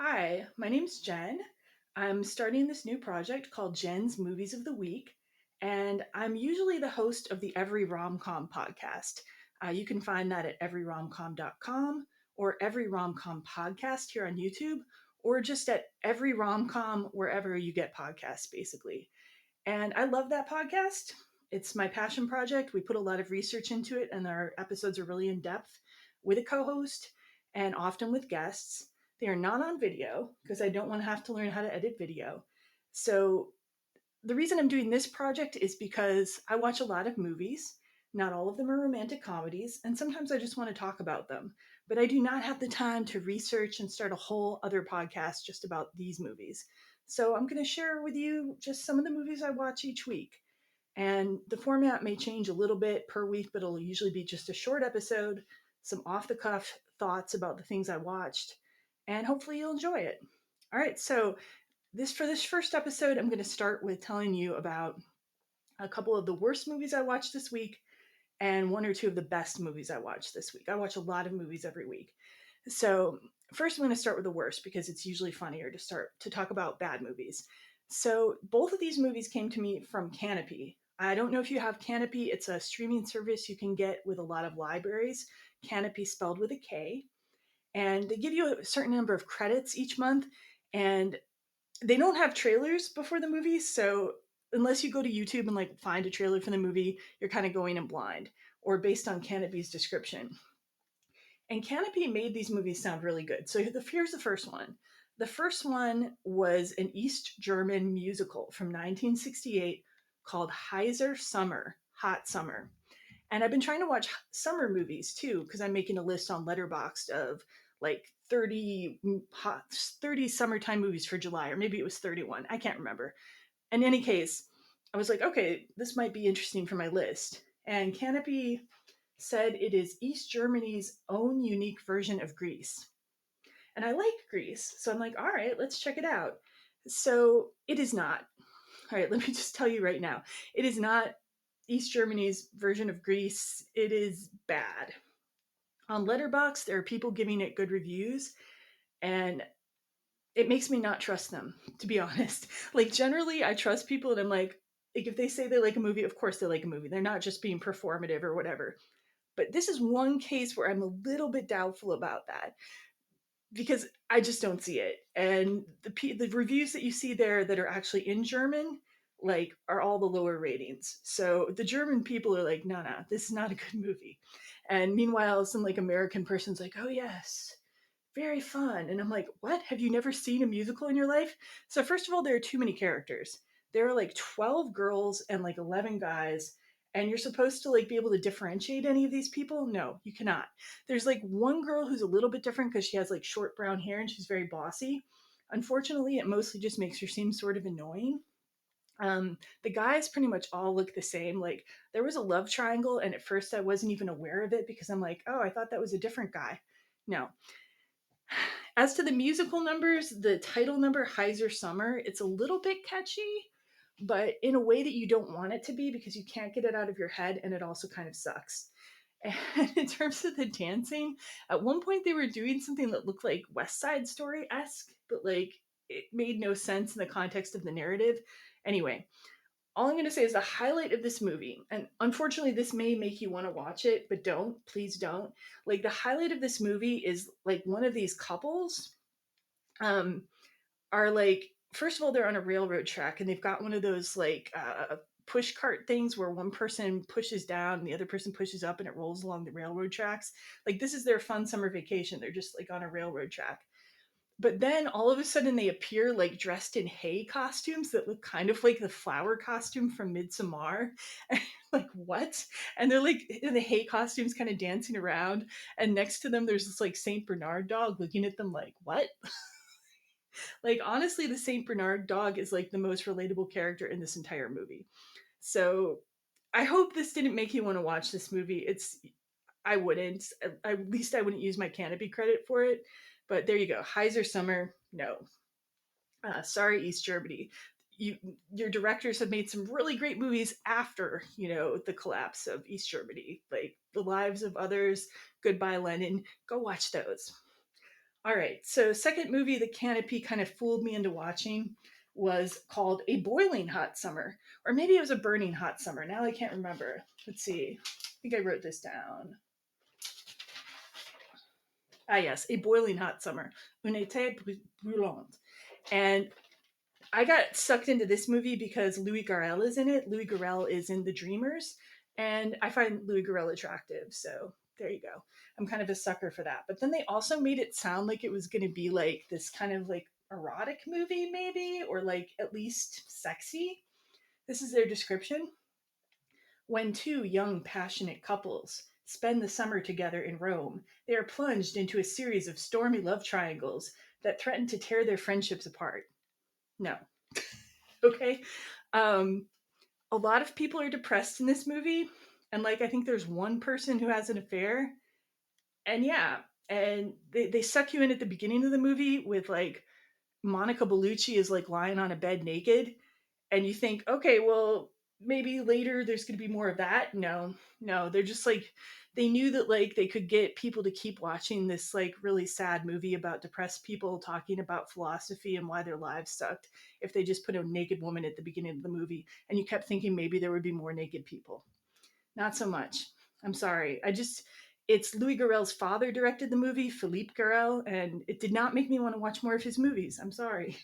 Hi, my name's Jen. I'm starting this new project called Jen's Movies of the Week, and I'm usually the host of the Every Romcom podcast. You can find that at everyromcom.com or Every Romcom podcast here on YouTube, or just at Every Romcom wherever you get podcasts, basically. And I love that podcast. It's my passion project. We put a lot of research into it, and our episodes are really in depth with a co host and often with guests. They are not on video because I don't want to have to learn how to edit video. So, the reason I'm doing this project is because I watch a lot of movies. Not all of them are romantic comedies, and sometimes I just want to talk about them. But I do not have the time to research and start a whole other podcast just about these movies. So I'm going to share with you just some of the movies I watch each week. And the format may change a little bit per week, but it'll usually be just a short episode, some off the cuff thoughts about the things I watched, and hopefully you'll enjoy it. All right, so this first episode, I'm going to start with telling you about a couple of the worst movies I watched this week and one or two of the best movies I watched this week. I watch a lot of movies every week. So, first I'm going to start with the worst because it's usually funnier to start to talk about bad movies. So, both of these movies came to me from Kanopy. I don't know if you have Kanopy. It's a streaming service you can get with a lot of libraries. Kanopy spelled with a K. And they give you a certain number of credits each month. And they don't have trailers before the movie, so unless you go to YouTube and like find a trailer for the movie, you're kind of going in blind or based on Canopy's description. And Canopy made these movies sound really good. So here's the first one. The first one was an East German musical from 1968 called Heiser Sommer, Hot Summer. And I've been trying to watch summer movies too because I'm making a list on Letterboxd of like 30 summertime movies for July, or maybe it was 31. I can't remember. In any case, I was like, okay, this might be interesting for my list. And Canopy said it is East Germany's own unique version of Greece. And I like Greece, so I'm like, all right, let's check it out. So it is not. All right, let me just tell you right now. It is not East Germany's version of Greece. It is bad. On Letterboxd, there are people giving it good reviews, and it makes me not trust them, to be honest. Like, generally, I trust people, and I'm like, if they say they like a movie, of course they like a movie. They're not just being performative or whatever. But this is one case where I'm a little bit doubtful about that because I just don't see it. And the reviews that you see there that are actually in German, like, are all the lower ratings. So the German people are like, no, this is not a good movie. And meanwhile, some like American person's like, oh yes, very fun. And I'm like, what? Have you never seen a musical in your life? So first of all, there are too many characters. There are like 12 girls and like 11 guys, and you're supposed to like be able to differentiate any of these people. No, you cannot. There's like one girl who's a little bit different because she has like short brown hair and she's very bossy. Unfortunately, it mostly just makes her seem sort of annoying. The guys pretty much all look the same. Like, there was a love triangle, and at first I wasn't even aware of it because I'm like, oh, I thought that was a different guy. No. As to the musical numbers, the title number, Heiser Sommer, it's a little bit catchy, but in a way that you don't want it to be because you can't get it out of your head, and it also kind of sucks. And in terms of the dancing, at one point they were doing something that looked like West Side Story esque, but like it made no sense in the context of the narrative. Anyway, all I'm going to say is the highlight of this movie, and unfortunately, this may make you want to watch it, but don't, please don't. Like, the highlight of this movie is like one of these couples um, are like, first of all, they're on a railroad track and they've got one of those like push cart things where one person pushes down and the other person pushes up and it rolls along the railroad tracks. Like, this is their fun summer vacation. They're just like on a railroad track. But then all of a sudden they appear like dressed in hay costumes that look kind of like the flower costume from Midsommar. Like, what? And they're like in the hay costumes kind of dancing around. And next to them there's this like Saint Bernard dog looking at them like, what? Like, honestly, the Saint Bernard dog is like the most relatable character in this entire movie. So I hope this didn't make you want to watch this movie. I wouldn't. At least I wouldn't use my Canopy credit for it. But there you go. Heiser Summer, no. Sorry, East Germany. You, your directors have made some really great movies after, the collapse of East Germany, like The Lives of Others, Goodbye Lenin. Go watch those. All right. So, second movie that Canopy kind of fooled me into watching was called A Boiling Hot Summer, or maybe it was A Burning Hot Summer. Now I can't remember. Let's see. I think I wrote this down. Ah, yes, A Boiling Hot Summer, Une été brûlante. And I got sucked into this movie because Louis Garrel is in it. Louis Garrel is in The Dreamers, and I find Louis Garrel attractive. So there you go. I'm kind of a sucker for that. But then they also made it sound like it was going to be like this kind of like erotic movie, maybe, or like at least sexy. This is their description. When two young, passionate couples spend the summer together in Rome, they are plunged into a series of stormy love triangles that threaten to tear their friendships apart. No. Okay. Um, a lot of people are depressed in this movie. And like, I think there's one person who has an affair. And yeah, and they suck you in at the beginning of the movie with like Monica Bellucci is like lying on a bed naked, and you think, okay, well, maybe later there's going to be more of that. No, no, they're just like, they knew that like they could get people to keep watching this like really sad movie about depressed people talking about philosophy and why their lives sucked if they just put a naked woman at the beginning of the movie, and you kept thinking maybe there would be more naked people. Not so much. I'm sorry. It's Louis Garrel's father directed the movie, Philippe Garrel, and it did not make me want to watch more of his movies. I'm sorry.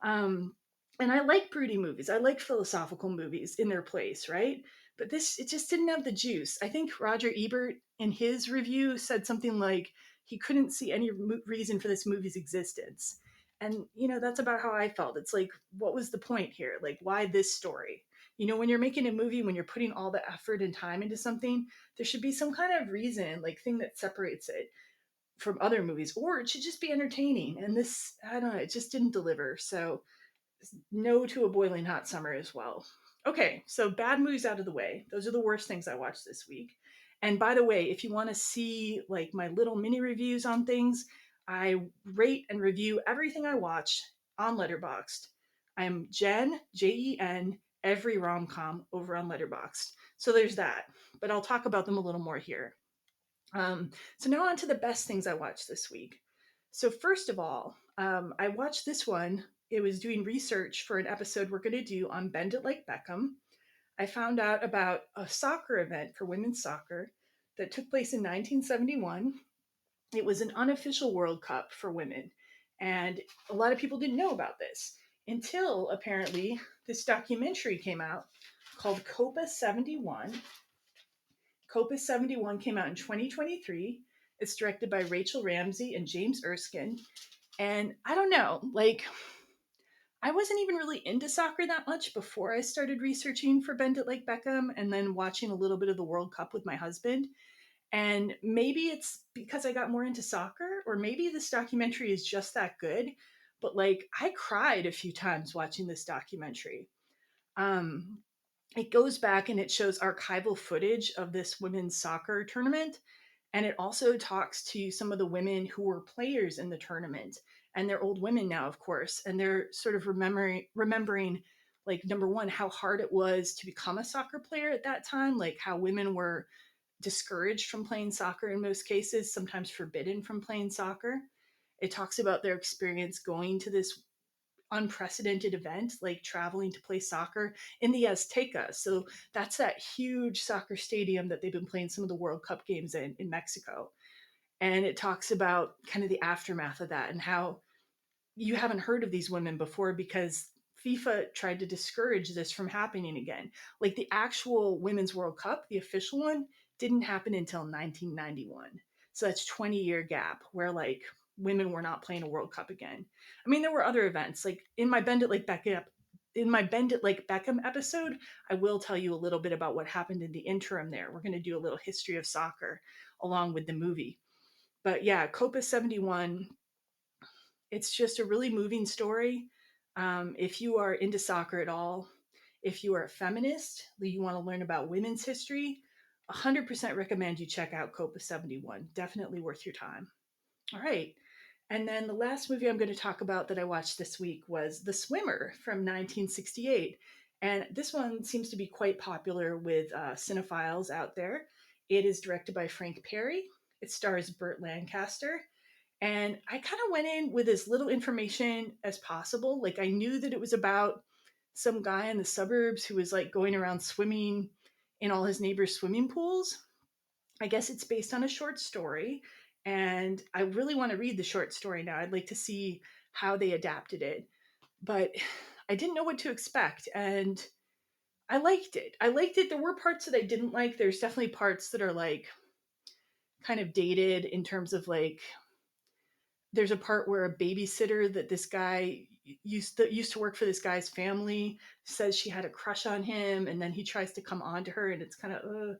Um, and I like broody movies. I like philosophical movies in their place, right? But this, it just didn't have the juice. I think Roger Ebert in his review said something like he couldn't see any reason for this movie's existence. And, that's about how I felt. It's like, what was the point here? Like, why this story? When you're making a movie, when you're putting all the effort and time into something, there should be some kind of reason, like, thing that separates it from other movies, or it should just be entertaining. And this, I don't know, it just didn't deliver. So, no to A Boiling Hot Summer as well. Okay, so bad movies out of the way. Those are the worst things I watched this week. And by the way, if you want to see like my little mini reviews on things, I rate and review everything I watch on Letterboxd. I'm Jen, every rom com over on Letterboxd. So there's that. But I'll talk about them a little more here. So now on to the best things I watched this week. So first of all, I watched this one. It was doing research for an episode we're going to do on Bend It Like Beckham. I found out about a soccer event for women's soccer that took place in 1971. It was an unofficial World Cup for women, and a lot of people didn't know about this until apparently this documentary came out called Copa 71. Copa 71 came out in 2023. It's directed by Rachel Ramsey and James Erskine. And I don't know, like, I wasn't even really into soccer that much before I started researching for Bend It Like Beckham and then watching a little bit of the World Cup with my husband. And maybe it's because I got more into soccer, or maybe this documentary is just that good. But like, I cried a few times watching this documentary. Um, it goes back and it shows archival footage of this women's soccer tournament, and it also talks to some of the women who were players in the tournament, and they're old women now, of course, and they're sort of remembering like, number one, how hard it was to become a soccer player at that time, like how women were discouraged from playing soccer in most cases, sometimes forbidden from playing soccer. It talks about their experience going to this unprecedented event, like traveling to play soccer in the Azteca. So that's that huge soccer stadium that they've been playing some of the World Cup games in Mexico. And it talks about kind of the aftermath of that and how you haven't heard of these women before because FIFA tried to discourage this from happening again. Like the actual Women's World Cup, the official one, didn't happen until 1991. So that's 20-year gap where like women were not playing a World Cup again. I mean, there were other events like in my Bend It Like Beckham episode, I will tell you a little bit about what happened in the interim there. We're going to do a little history of soccer along with the movie. But yeah, Copa 71, it's just a really moving story. If you are into soccer at all, if you are a feminist, you want to learn about women's history, 100% recommend you check out Copa 71. Definitely worth your time. All right. And then the last movie I'm going to talk about that I watched this week was The Swimmer from 1968. And this one seems to be quite popular with cinephiles out there. It is directed by Frank Perry. It stars Burt Lancaster, And I kind of went in with as little information as possible. Like, I knew that it was about some guy in the suburbs who was like going around swimming in all his neighbors' swimming pools. I guess it's based on a short story. And I really want to read the short story now. I'd like to see how they adapted it. But I didn't know what to expect. And I liked it. I liked it. There were parts that I didn't like. There's definitely parts that are like kind of dated in terms of like, there's a part where a babysitter that this guy used to work for this guy's family says she had a crush on him, and then he tries to come on to her, and it's kind of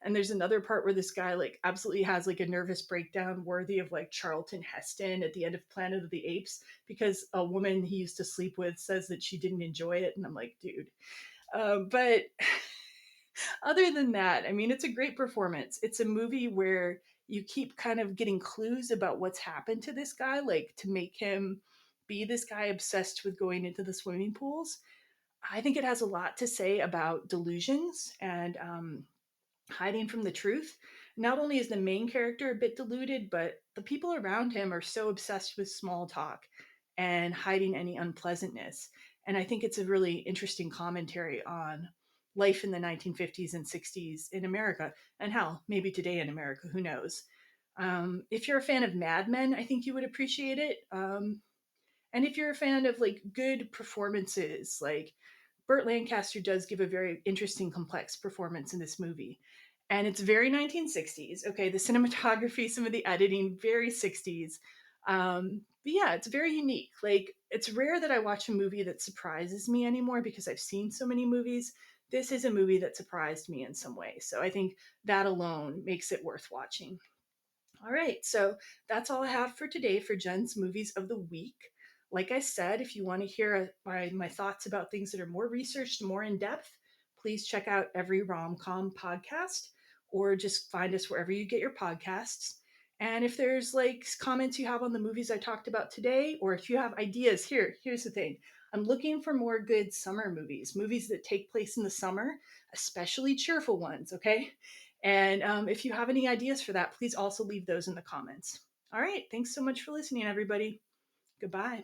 and there's another part where this guy like absolutely has like a nervous breakdown worthy of like Charlton Heston at the end of Planet of the Apes, because a woman he used to sleep with says that she didn't enjoy it, and I'm like, dude. But other than that, I mean, it's a great performance. It's a movie where you keep kind of getting clues about what's happened to this guy, like to make him be this guy obsessed with going into the swimming pools. I think it has a lot to say about delusions and hiding from the truth. Not only is the main character a bit deluded, but the people around him are so obsessed with small talk and hiding any unpleasantness. And I think it's a really interesting commentary on life in the 1950s and 60s in America, and hell, maybe today in America, who knows. If you're a fan of Mad Men, I think you would appreciate it. And if you're a fan of like good performances, like Burt Lancaster does give a very interesting, complex performance in this movie. And it's very 1960s. Okay, the cinematography, some of the editing, very 60s. But yeah, it's very unique. Like, it's rare that I watch a movie that surprises me anymore because I've seen so many movies. This is a movie that surprised me in some way. So I think that alone makes it worth watching. All right, so that's all I have for today for Jen's Movies of the Week. Like I said, if you want to hear my thoughts about things that are more researched, more in depth, please check out every rom-com podcast, or just find us wherever you get your podcasts. And if there's like comments you have on the movies I talked about today, or if you have ideas, here's the thing. I'm looking for more good summer movies, movies that take place in the summer, especially cheerful ones, okay? And if you have any ideas for that, please also leave those in the comments. All right. Thanks so much for listening, everybody. Goodbye.